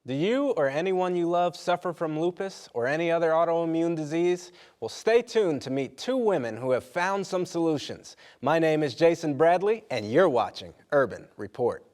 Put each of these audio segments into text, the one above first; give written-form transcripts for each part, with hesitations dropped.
Do you or anyone you love suffer from lupus or any other autoimmune disease? Well, stay tuned to meet two women who have found some solutions. My name is Jason Bradley, and you're watching Urban Report.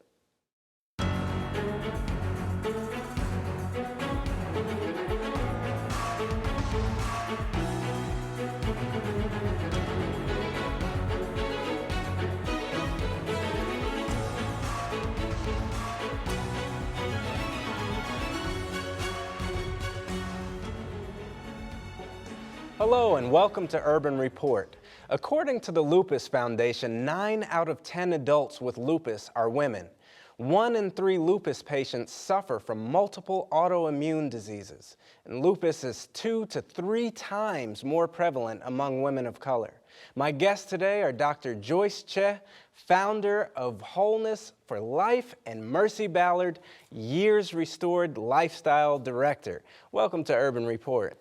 Hello and welcome to Urban Report. According to the Lupus Foundation, 9 out of 10 adults with lupus are women. 1 in 3 lupus patients suffer from multiple autoimmune diseases, and lupus is 2 to 3 times more prevalent among women of color. My guests today are Dr. Joyce Choe, founder of Wholeness for Life, and Mercy Ballard, Years Restored Lifestyle Director. Welcome to Urban Report.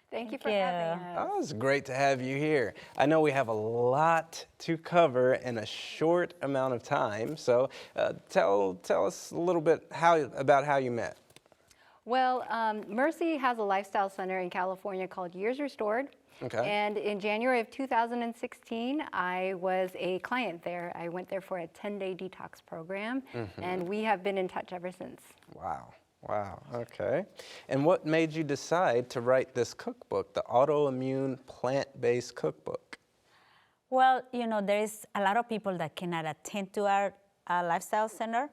Thank you for having us. Oh, it's great to have you here. I know we have a lot to cover in a short amount of time, so tell us a little bit about how you met. Well, Mercy has a lifestyle center in California called Years Restored. Okay. And in January of 2016, I was a client there. I went there for a 10-day detox program, and we have been in touch ever since. Wow. Wow, okay. And what made you decide to write this cookbook, the Autoimmune Plant-Based Cookbook? Well, you know, there is a lot of people that cannot attend to our lifestyle center,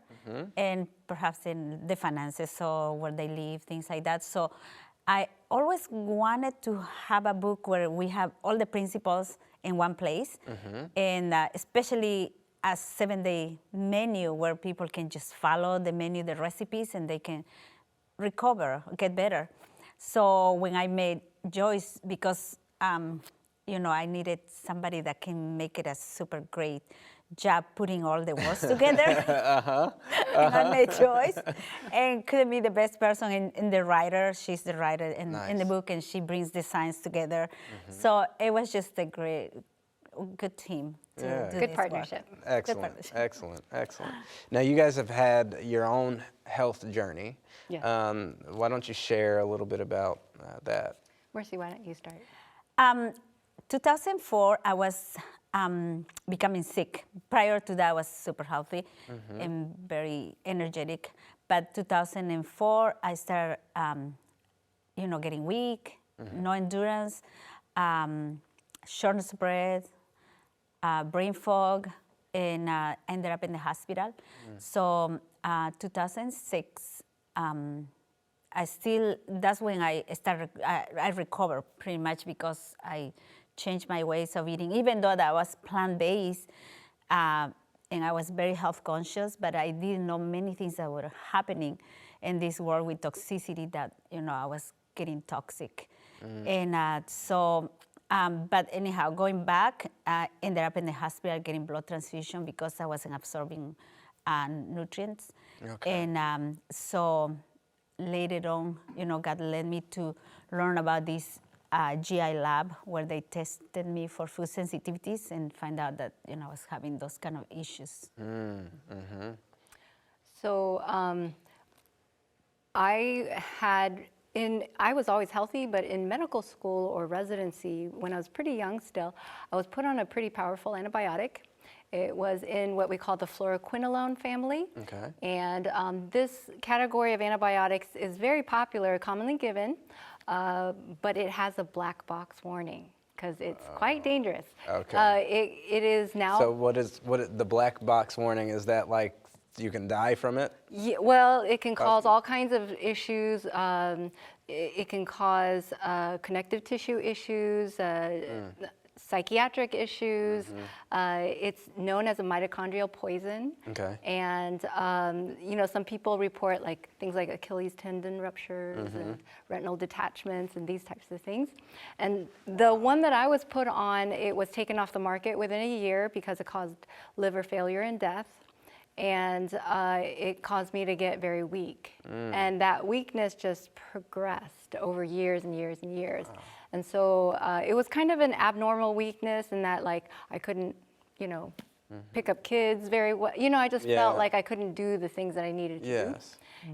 and perhaps in the finances or where they live, things like that. So I always wanted to have a book where we have all the principles in one place, and especially a 7-day menu where people can just follow the menu, the recipes, and they can recover, get better. So when I made Joyce, because you know, I needed somebody that can make it a super great job putting all the words together. And I made Joyce, and couldn't be the best person in the writer. She's the writer in the book, and she brings the science together. So it was just a good team. Good partnership. Excellent, excellent. Now you guys have had your own health journey. Yes. Why don't you share a little bit about that? Mercy, why don't you start? 2004, I was becoming sick. Prior to that, I was super healthy and very energetic. But 2004, I started, you know, getting weak, no endurance, shortness of breath, brain fog, and ended up in the hospital. So 2006, that's when I started, I recovered pretty much because I changed my ways of eating, even though that was plant-based, and I was very health conscious, but I didn't know many things that were happening in this world with toxicity that, you know, I was getting toxic. And but anyhow, going back, I ended up in the hospital getting blood transfusion because I wasn't absorbing nutrients. Okay. And so later on, you know, God led me to learn about this GI lab where they tested me for food sensitivities and find out that, you know, I was having those kind of issues. So I was always healthy, but in medical school or residency, when I was pretty young still, I was put on a pretty powerful antibiotic. It was in what we call the fluoroquinolone family. Okay. And this category of antibiotics is very popular, commonly given, but it has a black box warning because it's quite dangerous. Okay. It is now. So what is the black box warning? Is that like you can die from it? Yeah, well, it can cause all kinds of issues. It can cause connective tissue issues, psychiatric issues. It's known as a mitochondrial poison. Okay. And you know, some people report like things like Achilles tendon ruptures and retinal detachments and these types of things. And the one that I was put on, it was taken off the market within a year because it caused liver failure and death. And it caused me to get very weak. And that weakness just progressed over years and years and years. Wow. And so it was kind of an abnormal weakness in that, like, I couldn't, you know, pick up kids very well. You know, I just felt like I couldn't do the things that I needed to do.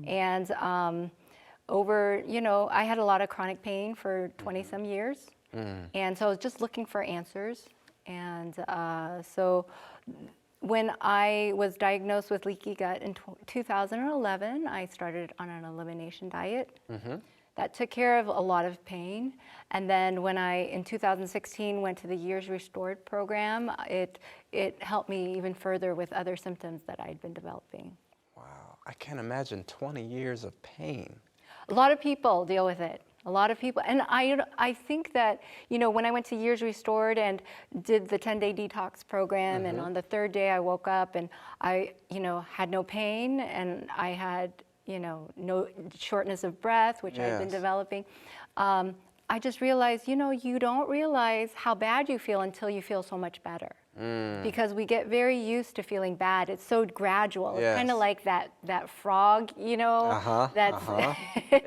And you know, I had a lot of chronic pain for 20 some years. And so I was just looking for answers. And so when I was diagnosed with leaky gut in 2011, I started on an elimination diet. That took care of a lot of pain. And then when I, in 2016, went to the Years Restored program, it helped me even further with other symptoms that I'd been developing. Wow, I can't imagine 20 years of pain. A lot of people deal with it. A lot of people, and I think that, you know, when I went to Years Restored and did the 10-day detox program, and on the third day I woke up and I, you know, had no pain, and I had, you know, no shortness of breath, which I've been developing. I just realized, you know, you don't realize how bad you feel until you feel so much better. Because we get very used to feeling bad. It's so gradual. It's kind of like that frog, you know, that's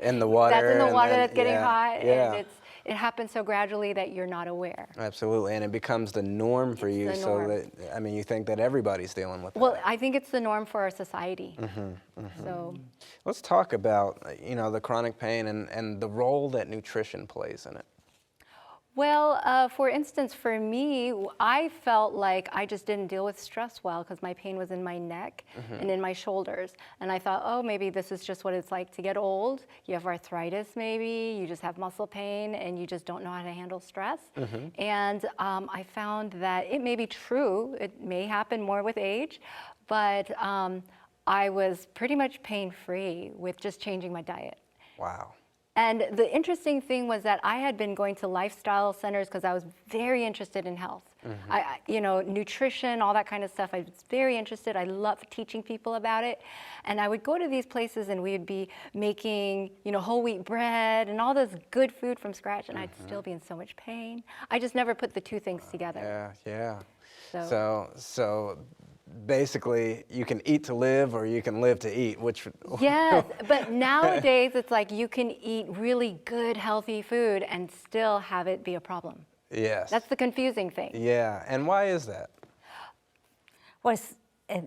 in the water. That's in the water that's getting hot. Yeah. And it happens so gradually that you're not aware. Absolutely, and it becomes the norm for you. So that, I mean, you think that everybody's dealing with that. Well, I think it's the norm for our society. So let's talk about, you know, the chronic pain and the role that nutrition plays in it. Well, for instance, for me, I felt like I just didn't deal with stress well because my pain was in my neck and in my shoulders. And I thought, oh, maybe this is just what it's like to get old. You have arthritis maybe, you just have muscle pain, and you just don't know how to handle stress. And I found that it may be true, it may happen more with age, but I was pretty much pain-free with just changing my diet. Wow. And the interesting thing was that I had been going to lifestyle centers because I was very interested in health. You know, nutrition, all that kind of stuff. I was very interested. I loved teaching people about it. And I would go to these places and we would be making, you know, whole wheat bread and all this good food from scratch, and I'd still be in so much pain. I just never put the two things together. So basically, you can eat to live or you can live to eat, which... Yes, but nowadays it's like you can eat really good, healthy food and still have it be a problem. Yes. That's the confusing thing. Yeah, and why is that? Well,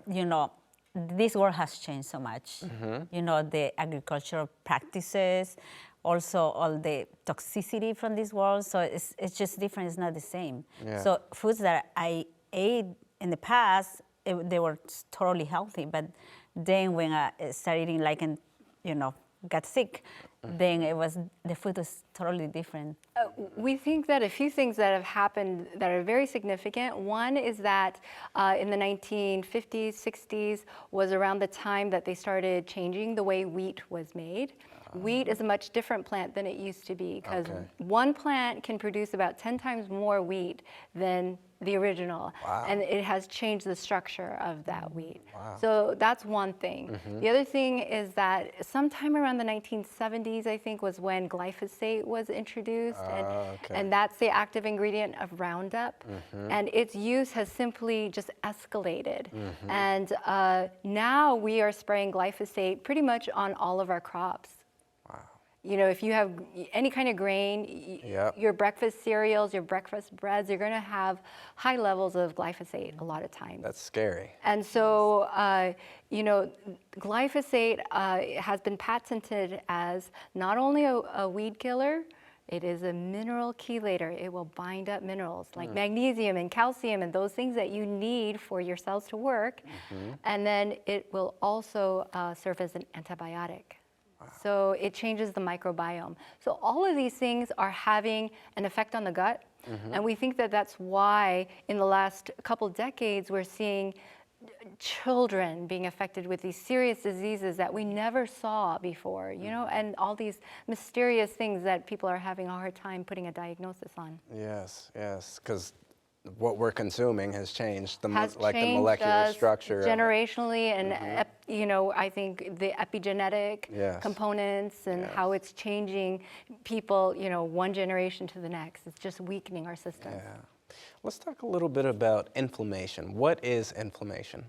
you know, this world has changed so much. You know, the agricultural practices, also all the toxicity from this world, so it's just different, it's not the same. So foods that I ate in the past, they were totally healthy, but then when I started eating, like, and you know, got sick, then the food was totally different. We think that a few things that have happened that are very significant. One is that in the 1950s, 60s was around the time that they started changing the way wheat was made. Wheat is a much different plant than it used to be because one plant can produce about 10 times more wheat than the original, and it has changed the structure of that wheat. So that's one thing. The other thing is that sometime around the 1970s, I think, was when glyphosate was introduced, and that's the active ingredient of Roundup, and its use has simply just escalated. And now we are spraying glyphosate pretty much on all of our crops. You know, if you have any kind of grain, your breakfast cereals, your breakfast breads, you're going to have high levels of glyphosate a lot of times. That's scary. And so, you know, glyphosate has been patented as not only a weed killer, it is a mineral chelator. It will bind up minerals like magnesium and calcium and those things that you need for your cells to work. And then it will also serve as an antibiotic. So it changes the microbiome. So all of these things are having an effect on the gut. And we think that that's why in the last couple decades we're seeing children being affected with these serious diseases that we never saw before, you know, and all these mysterious things that people are having a hard time putting a diagnosis on. Yes, because what we're consuming has changed, the molecular structure generationally, and you know, I think the epigenetic components and how it's changing people, you know, one generation to the next. It's just weakening our systems. Let's talk a little bit about inflammation. What is inflammation?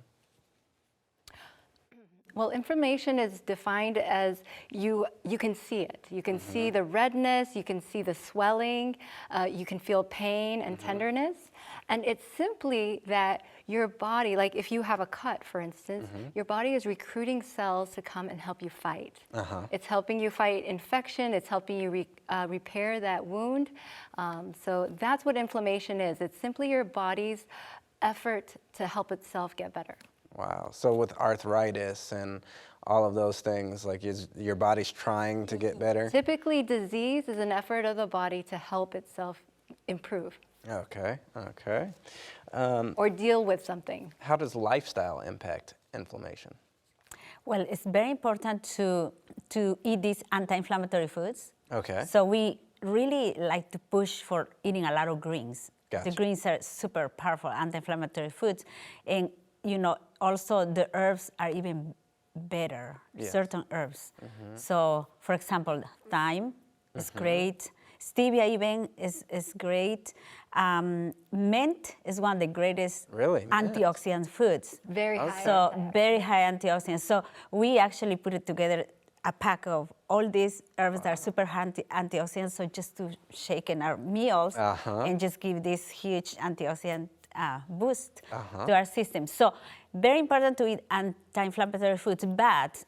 Well, inflammation is defined as you can see it. You can see the redness, you can see the swelling, you can feel pain and tenderness. And it's simply that your body, like if you have a cut, for instance, your body is recruiting cells to come and help you fight. It's helping you fight infection, it's helping you repair that wound. So that's what inflammation is. It's simply your body's effort to help itself get better. Wow. So with arthritis and all of those things, like your body's trying to get better? Typically, disease is an effort of the body to help itself improve. Okay, okay. Or deal with something. How does lifestyle impact inflammation? Well, it's very important to eat these anti-inflammatory foods. Okay. So we really like to push for eating a lot of greens. Gotcha. The greens are super powerful anti-inflammatory foods. And, also the herbs are even better, certain herbs. So, for example, thyme is great. Stevia even is great. Mint is one of the greatest antioxidant foods. Very high. So very high antioxidants. So we actually put it together, a pack of all these herbs that are super high antioxidants. So just to shake in our meals and just give this huge antioxidant boost to our system. So very important to eat anti-inflammatory foods, but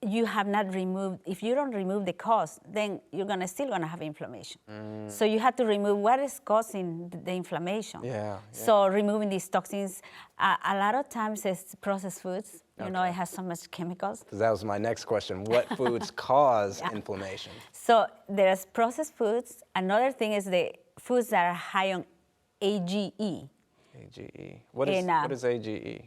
you have not removed, if you don't remove the cause, then you're still gonna have inflammation. So you have to remove what is causing the inflammation. So removing these toxins, a lot of times it's processed foods. It has so much chemicals. That was my next question. What foods cause inflammation? So there's processed foods. Another thing is the foods that are high on AGE. AGE. What is AGE?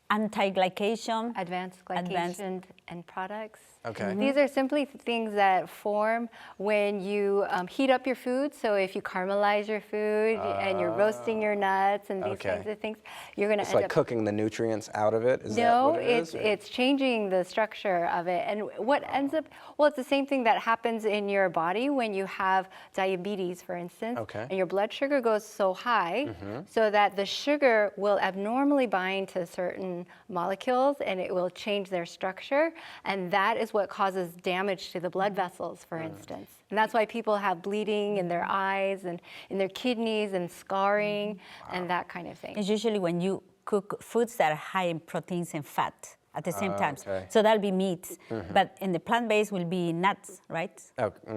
Anti-glycation. Advanced glycation and products. Okay. These are simply things that form when you heat up your food. So if you caramelize your food and you're roasting your nuts and these kinds of things, you're going to end up cooking the nutrients out of it? Is that no, what it is, it's changing the structure of it. And what ends up, well, it's the same thing that happens in your body when you have diabetes, for instance, and your blood sugar goes so high so that the sugar will abnormally bind to certain molecules and it will change their structure. And that is what causes damage to the blood vessels, for instance. And that's why people have bleeding in their eyes and in their kidneys and scarring and that kind of thing. It's usually when you cook foods that are high in proteins and fat at the same time. So that'll be meat. But in the plant-based will be nuts, right?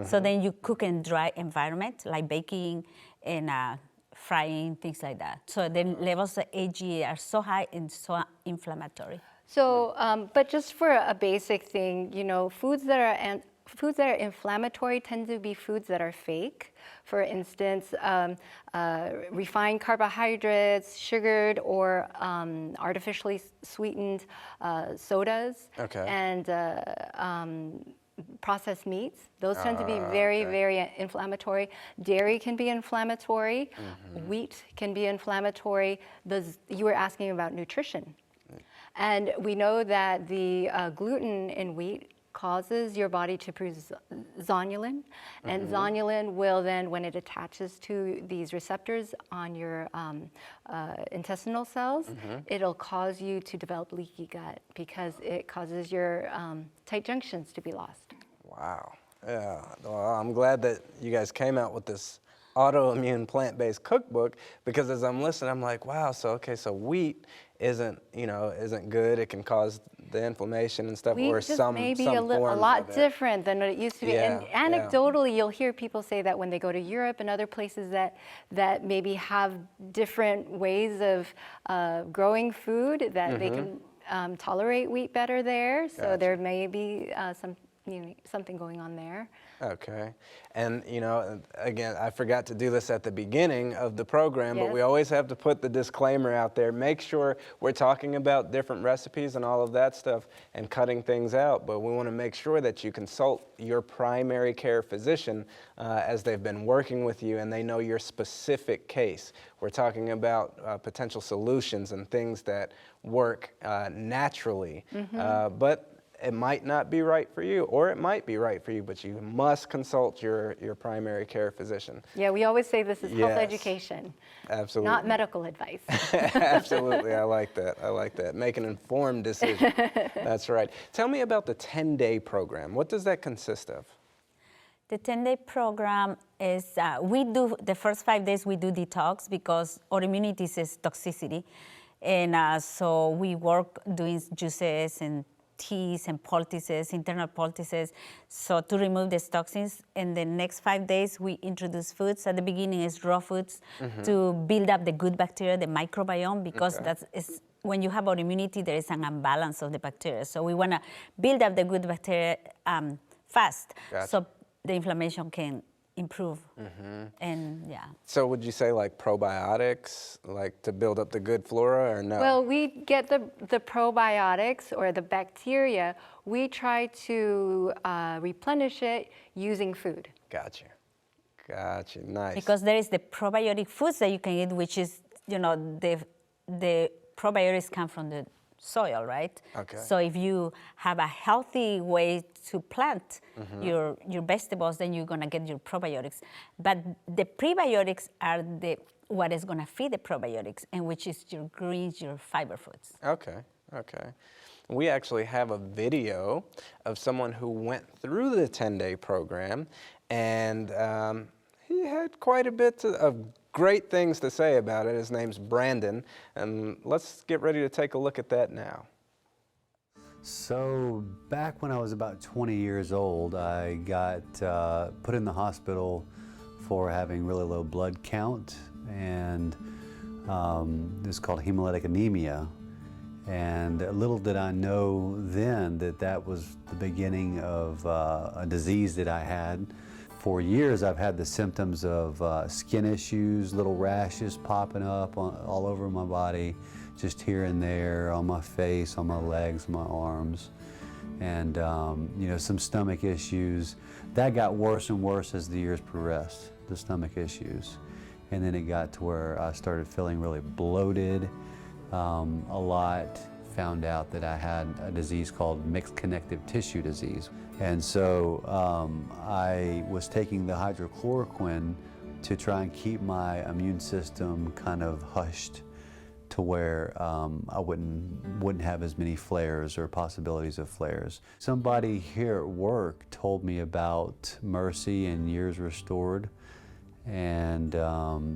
So then you cook in dry environment, like baking and frying, things like that. So the levels of AGE are so high and so inflammatory. So, but just for a basic thing, foods that are inflammatory tend to be foods that are fake. For instance, refined carbohydrates, sugared or artificially sweetened sodas, and processed meats. Those tend to be very, very inflammatory. Dairy can be inflammatory. Wheat can be inflammatory. You were asking about nutrition. And we know that the gluten in wheat causes your body to produce zonulin. And zonulin will then, when it attaches to these receptors on your intestinal cells, it'll cause you to develop leaky gut because it causes your tight junctions to be lost. Wow. Yeah. Well, I'm glad that you guys came out with this autoimmune plant-based cookbook, because as I'm listening, I'm like, wow, so wheat isn't good. It can cause the inflammation and stuff, Wheat or just some maybe a lot different than what it used to be. And anecdotally, you'll hear people say that when they go to Europe and other places that maybe have different ways of growing food, that they can tolerate wheat better there. So there may be something going on there. Okay. And, again, I forgot to do this at the beginning of the program, but we always have to put the disclaimer out there. Make sure we're talking about different recipes and all of that stuff and cutting things out, but we want to make sure that you consult your primary care physician as they've been working with you and they know your specific case. We're talking about potential solutions and things that work naturally, but it might not be right for you, or it might be right for you, but you must consult your primary care physician. Yeah, we always say this is health Yes. education, Absolutely. not medical advice. Absolutely, I like that. I like that. Make an informed decision. That's right. Tell me about the 10-day program. What does that consist of? The 10-day program is, we do, the first 5 days we do detox because autoimmunity is toxicity. And so we work doing juices and teas and poultices, internal poultices, so to remove these toxins. And the next 5 days, we introduce foods. At the beginning, is raw foods to build up the good bacteria, the microbiome, because when you have autoimmunity, there is an imbalance of the bacteria. So we want to build up the good bacteria fast, Gotcha. so the inflammation can improve. And yeah. So would you say like probiotics, like to build up the good flora, or no? Well, we get the probiotics or the bacteria. We try to replenish it using food. Gotcha. Gotcha. Nice. Because there is the probiotic foods that you can eat, which is, the probiotics come from the soil, right? Okay. So if you have a healthy way to plant your vegetables, then you're gonna get your probiotics. But the prebiotics are what is gonna feed the probiotics, and which is your greens, your fiber foods. Okay. Okay. We actually have a video of someone who went through the 10-day program, and he had quite a bit of great things to say about it. His name's Brandon, and let's get ready to take a look at that now. So back when I was about 20 years old, I got put in the hospital for having really low blood count, and this is called hemolytic anemia. And little did I know then that that was the beginning of a disease that I had. For years, I've had the symptoms of skin issues, little rashes popping up all over my body, just here and there, on my face, on my legs, my arms, and some stomach issues. That got worse and worse as the years progressed, the stomach issues. And then it got to where I started feeling really bloated a lot. Found out that I had a disease called mixed connective tissue disease. And so I was taking the hydrochloroquine to try and keep my immune system kind of hushed to where I wouldn't have as many flares or possibilities of flares. Somebody here at work told me about Mercy and Years Restored, and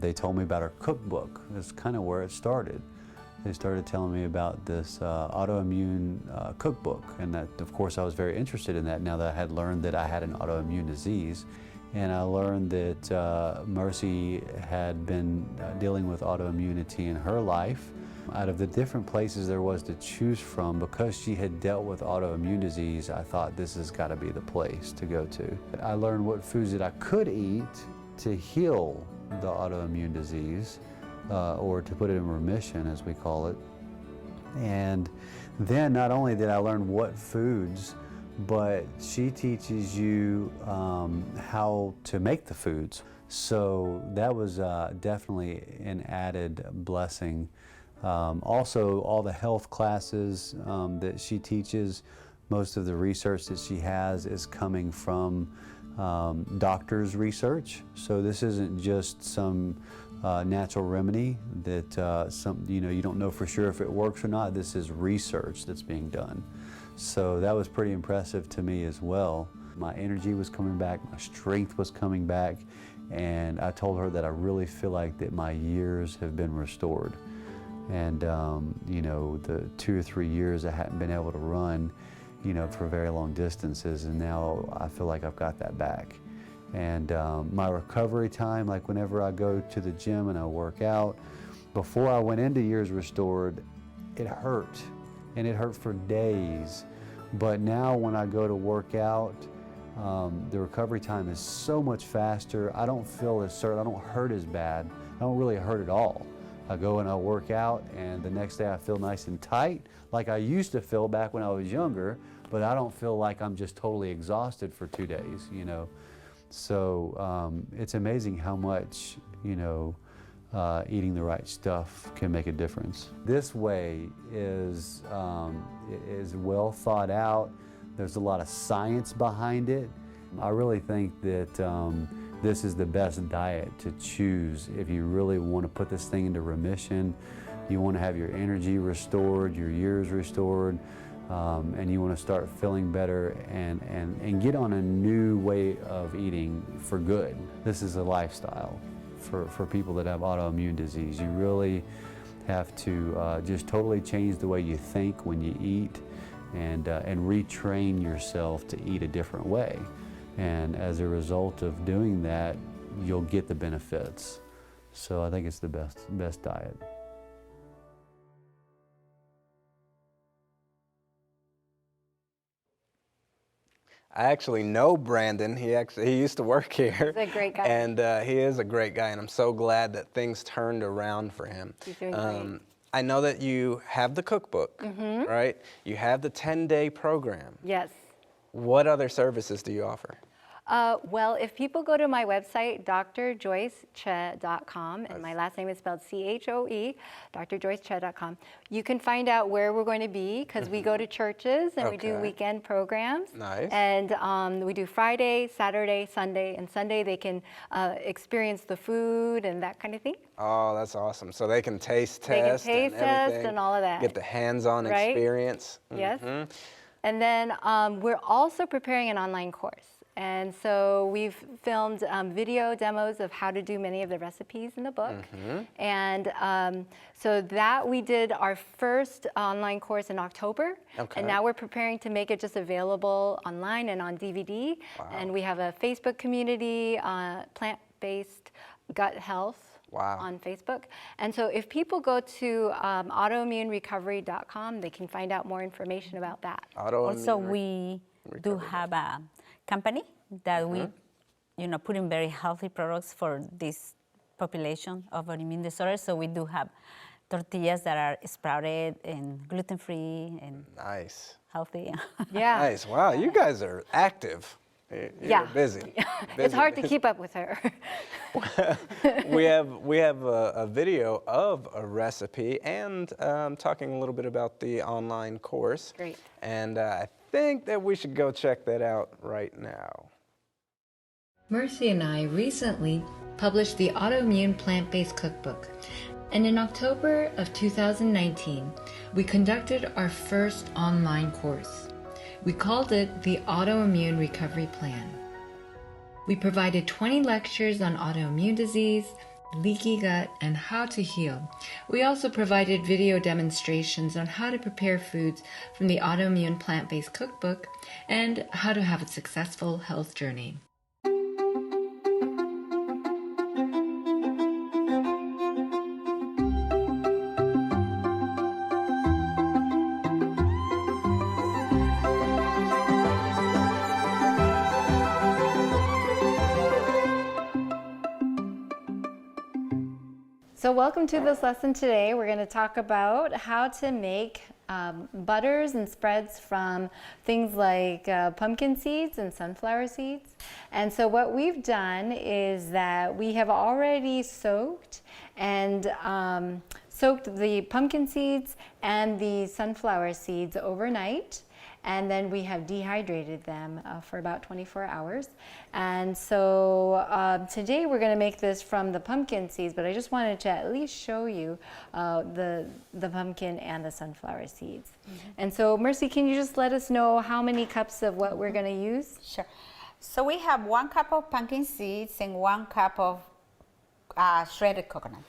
they told me about our cookbook. That's kind of where it started. They started telling me about this autoimmune cookbook, and that, of course, I was very interested in that now that I had learned that I had an autoimmune disease. And I learned that Mercy had been dealing with autoimmunity in her life. Out of the different places there was to choose from, because she had dealt with autoimmune disease, I thought this has got to be the place to go to. I learned what foods that I could eat to heal the autoimmune disease, or to put it in remission, as we call it. And then not only did I learn what foods, but she teaches you how to make the foods. So that was definitely an added blessing. Also, all the health classes that she teaches, most of the research that she has is coming from doctors' research. So this isn't just some natural remedy that you don't know for sure if it works or not. This is research that's being done. So that was pretty impressive to me as well. My energy was coming back, my strength was coming back, and I told her that I really feel like that my years have been restored. And the 2 or 3 years I hadn't been able to run, for very long distances, and now I feel like I've got that back. And my recovery time, like whenever I go to the gym and I work out, before I went into Years Restored, it hurt, and it hurt for days. But now when I go to work out, the recovery time is so much faster. I don't feel as certain, I don't hurt as bad. I don't really hurt at all. I go and I work out, and the next day I feel nice and tight, like I used to feel back when I was younger, but I don't feel like I'm just totally exhausted for 2 days, So it's amazing how much, eating the right stuff can make a difference. This way is well thought out. There's a lot of science behind it. I really think that this is the best diet to choose if you really want to put this thing into remission. You want to have your energy restored, your years restored, and you want to start feeling better and get on a new way of eating for good. This is a lifestyle for people that have autoimmune disease. You really have to just totally change the way you think when you eat and retrain yourself to eat a different way. And as a result of doing that, you'll get the benefits. So I think it's the best diet. I actually know Brandon. He used to work here. He's a great guy. And he is a great guy, and I'm so glad that things turned around for him. He's doing great. I know that you have the cookbook, right? You have the 10-day program. Yes. What other services do you offer? Well, if people go to my website, drjoycechoe.com, and my last name is spelled C-H-O-E, drjoycechoe.com, you can find out where we're going to be, because we go to churches and we do weekend programs. Nice. And we do Friday, Saturday, Sunday, and Sunday they can experience the food and that kind of thing. Oh, that's awesome. So they can taste test. They can taste and test everything, and all of that. Get the hands-on Right? experience. Yes. And then we're also preparing an online course. And so we've filmed video demos of how to do many of the recipes in the book. And so that we did our first online course in October. And now we're preparing to make it just available online and on DVD. And we have a Facebook community, plant-based gut health. On Facebook. And so if people go to autoimmunerecovery.com, they can find out more information about that. Also, we do have a company that we, put in very healthy products for this population of autoimmune disorders. So we do have tortillas that are sprouted and gluten-free and healthy. Yeah. Nice. Wow, you guys are active. You're busy. It's hard to keep up with her. we have a video of a recipe and talking a little bit about the online course. Great. And I think that we should go check that out right now. Mercy and I recently published the Autoimmune Plant-Based Cookbook. And in October of 2019, we conducted our first online course. We called it the Autoimmune Recovery Plan. We provided 20 lectures on autoimmune disease, leaky gut, and how to heal. We also provided video demonstrations on how to prepare foods from the Autoimmune Plant-Based Cookbook and how to have a successful health journey. So welcome to this lesson today. We're going to talk about how to make butters and spreads from things like pumpkin seeds and sunflower seeds. And so what we've done is that we have already soaked the pumpkin seeds and the sunflower seeds overnight. And then we have dehydrated them for about 24 hours. And so today we're going to make this from the pumpkin seeds, but I just wanted to at least show you the pumpkin and the sunflower seeds. And so Mercy, can you just let us know how many cups of what we're going to use? Sure. So we have 1 cup of pumpkin seeds and 1 cup of shredded coconut.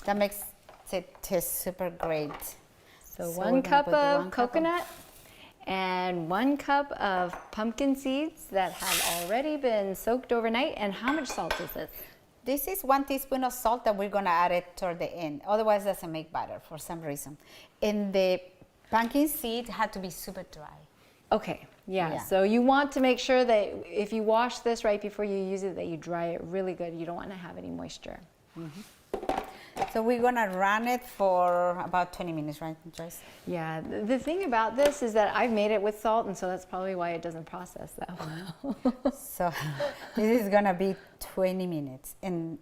That makes it taste super great. So 1 cup of coconut and 1 cup of pumpkin seeds that have already been soaked overnight. And how much salt is this? This is 1 teaspoon of salt that we're gonna add it toward the end. Otherwise, it doesn't make butter for some reason. And the pumpkin seed had to be super dry. Okay, yeah. So you want to make sure that if you wash this right before you use it, that you dry it really good. You don't want to have any moisture. So we're gonna run it for about 20 minutes, right, Joyce? Yeah, the thing about this is that I've made it with salt, and so that's probably why it doesn't process that well. So this is gonna be 20 minutes. And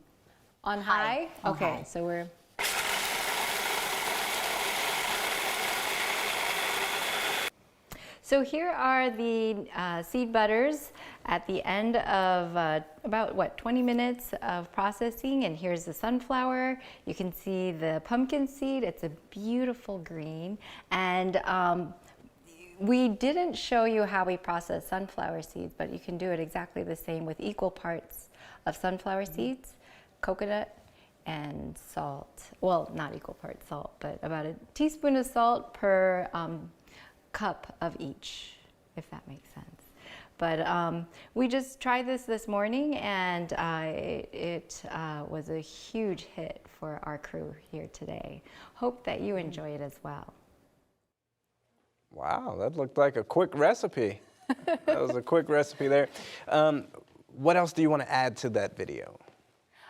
on high? Okay, high. so we're... So here are the seed butters at the end of about 20 minutes of processing, and here's the sunflower. You can see the pumpkin seed. It's a beautiful green, and we didn't show you how we process sunflower seeds, but you can do it exactly the same with equal parts of sunflower seeds, coconut, and salt. Well, not equal parts salt, but about a teaspoon of salt per cup of each, if that makes sense. But we just tried this morning, and it was a huge hit for our crew here today. Hope that you enjoy it as well. Wow, that looked like a quick recipe. That was a quick recipe there. What else do you want to add to that video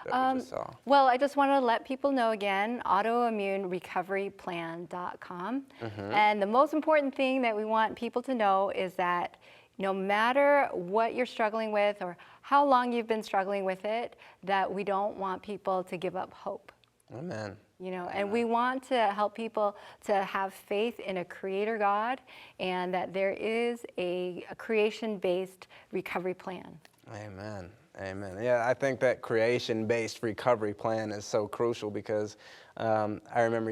that we just saw? Well, I just want to let people know again, autoimmunerecoveryplan.com. And the most important thing that we want people to know is that no matter what you're struggling with or how long you've been struggling with it, that we don't want people to give up hope. Amen. You know, and we want to help people to have faith in a creator God, and that there is a creation-based recovery plan. Amen. Amen. Yeah, I think that creation-based recovery plan is so crucial because I remember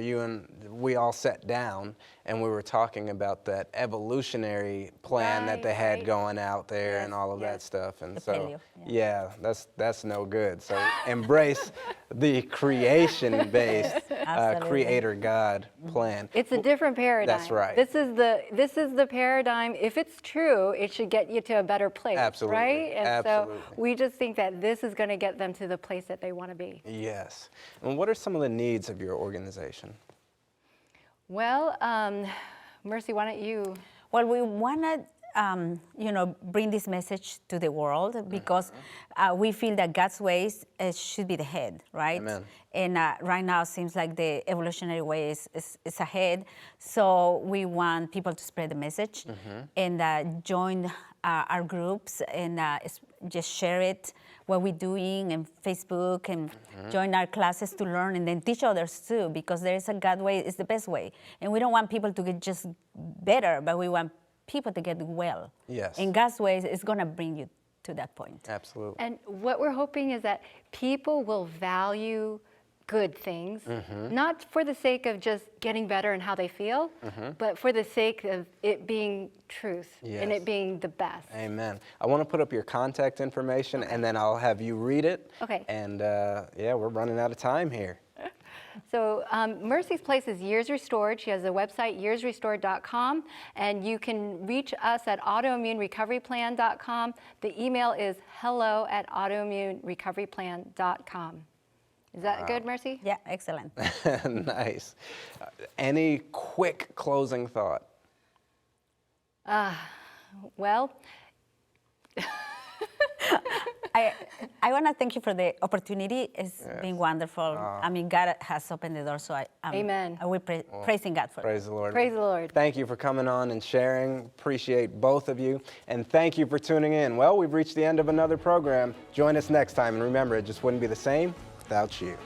we all sat down and we were talking about that evolutionary plan that they had going out there and all of that stuff. And so, yeah, that's no good. So embrace the creation-based creator God plan. It's a different paradigm. That's right. This is the paradigm. If it's true, it should get you to a better place. Absolutely. Right? And Absolutely. so we just think that this is going to get them to the place that they want to be. Yes. And what are some of the needs of your organization? Well, Mercy, why don't you? Well, we want to, bring this message to the world because we feel that God's ways should be the head, right? Amen. And right now it seems like the evolutionary way is ahead. So we want people to spread the message and join our groups and just share it, what we're doing, and Facebook, and join our classes to learn and then teach others too, because there is a God way, it's the best way. And we don't want people to get just better, but we want people to get well. Yes. And God's way is going to bring you to that point. Absolutely. And what we're hoping is that people will value good things, not for the sake of just getting better and how they feel, but for the sake of it being truth and it being the best. Amen. I want to put up your contact information and then I'll have you read it. Okay. And yeah, we're running out of time here. So Mercy's place is Years Restored. She has a website, yearsrestored.com, and you can reach us at autoimmunerecoveryplan.com. The email is hello@autoimmunerecoveryplan.com. Is that good, Mercy? Yeah, excellent. Nice. Any quick closing thought? Well, I want to thank you for the opportunity. It's been wonderful. I mean, God has opened the door, so Amen. We're praising God for it. Praise the Lord. Praise the Lord. Thank you for coming on and sharing. Appreciate both of you. And thank you for tuning in. Well, we've reached the end of another program. Join us next time. And remember, it just wouldn't be the same without you.